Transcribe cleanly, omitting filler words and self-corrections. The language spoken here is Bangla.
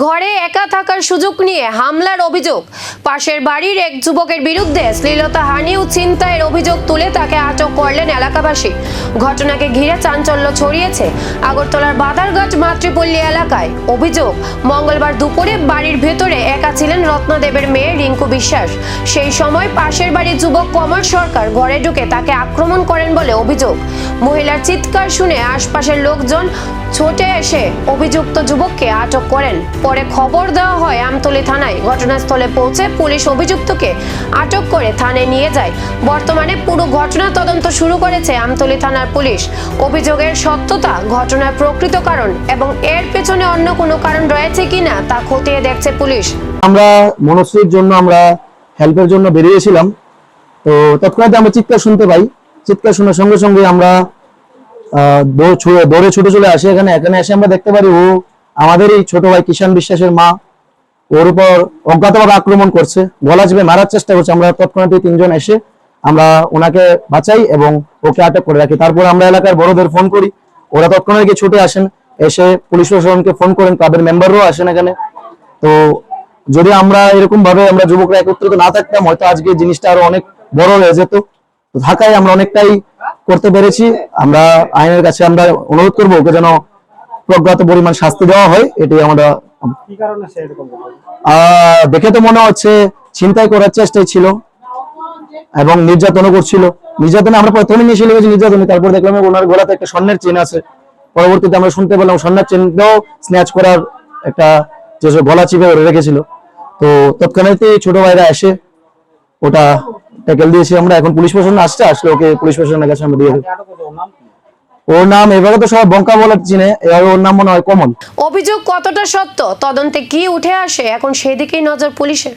ঘরে একা থাকার সুযোগ নিয়ে হামলার অভিযোগ। পাশের বাড়ির এক যুবকের বিরুদ্ধে শ্লীলতাহানি ও ছিনতাইয়ের অভিযোগ তুলে তাকে আটক করলেন এলাকাবাসী। ঘটনাকে ঘিরে চাঞ্চল্য ছড়িয়েছে আগরতলার বাদারঘাট মাতৃপল্লী এলাকায়। অভিযোগ, মঙ্গলবার দুপুরে বাড়ির ভেতরে একা ছিলেন রত্নদেবের মেয়ে রিঙ্কু বিশ্বাস। সেই সময় পাশের বাড়ির যুবক কমল সরকার ঘরে ঢুকে তাকে আক্রমণ করেন বলে অভিযোগ। মহিলার চিৎকার শুনে আশপাশের লোকজন ছুটে এসে অভিযুক্ত যুবককে আটক করেন। পরে খবর দেওয়া হয় আমতলী থানায়। ঘটনাস্থলে পৌঁছে পুলিশ অভিযুক্তকে আটক করে থানায় নিয়ে যায়। বর্তমানে পুরো ঘটনা তদন্ত শুরু করেছে আমতলী থানার পুলিশ। অভিযোগের সত্যতা, ঘটনার প্রকৃত কারণ এবং এর পেছনে অন্য কোনো কারণ রয়েছে কিনা তা খতিয়ে দেখছে পুলিশ। আমরা মনশ্রীর জন্য আমরা হেল্পের জন্য বেরিয়েছিলাম, তো তৎক্ষণাৎ আমরা চিৎকার শুনতে পাই। চিৎকার শোনার সঙ্গে সঙ্গে আমরা দৌড়ে ছুটে চলে আসি। এখানে এসে আমরা দেখতে পারি ও আমাদের এই ছোট ভাই কিষান বিশ্বাসের মা ওর উপর অজ্ঞাতভাবে আক্রমণ করছে, গলা চেপে মারার চেষ্টা করছে। আমরা তৎক্ষণাৎ তিনজন এসে আমরা ওনাকে বাঁচাই এবং ওকে আটক করে রাখি। তারপর আমরা এলাকার বড়দের ফোন করি, ওরা তৎক্ষণাৎ গিয়ে ছুটে আসেন, এসে পুলিশ প্রশাসনকে ফোন করেন, ক্লাবের মেম্বাররাও আসেন এখানে। তো যদি আমরা এরকম ভাবে আমরা যুবকরা একত্রিত না থাকতাম, হয়তো আজকে জিনিসটা আরো অনেক বড় হয়ে যেত। তো ঢাকায় আমরা অনেকটাই করতে পেরেছি। আমরা আইনের কাছে আমরা অনুরোধ করবো ওকে যেন প্রজ্ঞাত পরিমাণ শাস্তি দেওয়া হয়। এটাই আমরা দেখে তো মনে হচ্ছে ছিনতাই করার চেষ্টাই ছিল এবং নির্যাতনও করছিল। নির্যাতনে আমরা প্রথমে নিয়ে এসে নির্যাতন, তারপর দেখলাম ওনার গলাতে একটা স্বর্ণের চেন আছে। পরবর্তীতে আমরা শুনতে পেলাম স্বর্ণের চেনটাও স্ন্যাচ করার একটা যে গলা চিপে ওরে রেখেছিল। তো তৎক্ষণাৎই ছোট ভাইরা এসে ওটা ট্যাকেল দিয়েছি আমরা। এখন পুলিশ প্রশাসন আসলে ওকে পুলিশ প্রশাসনের কাছে আমরা দিয়ে দেব। ওর নাম এবারে তো সবাই বঙ্কা বলে চিনে, এবার ওর নাম মনে হয় কমল। অভিযোগ কতটা সত্য, তদন্তে কি উঠে আসে এখন সেদিকেই নজর পুলিশের।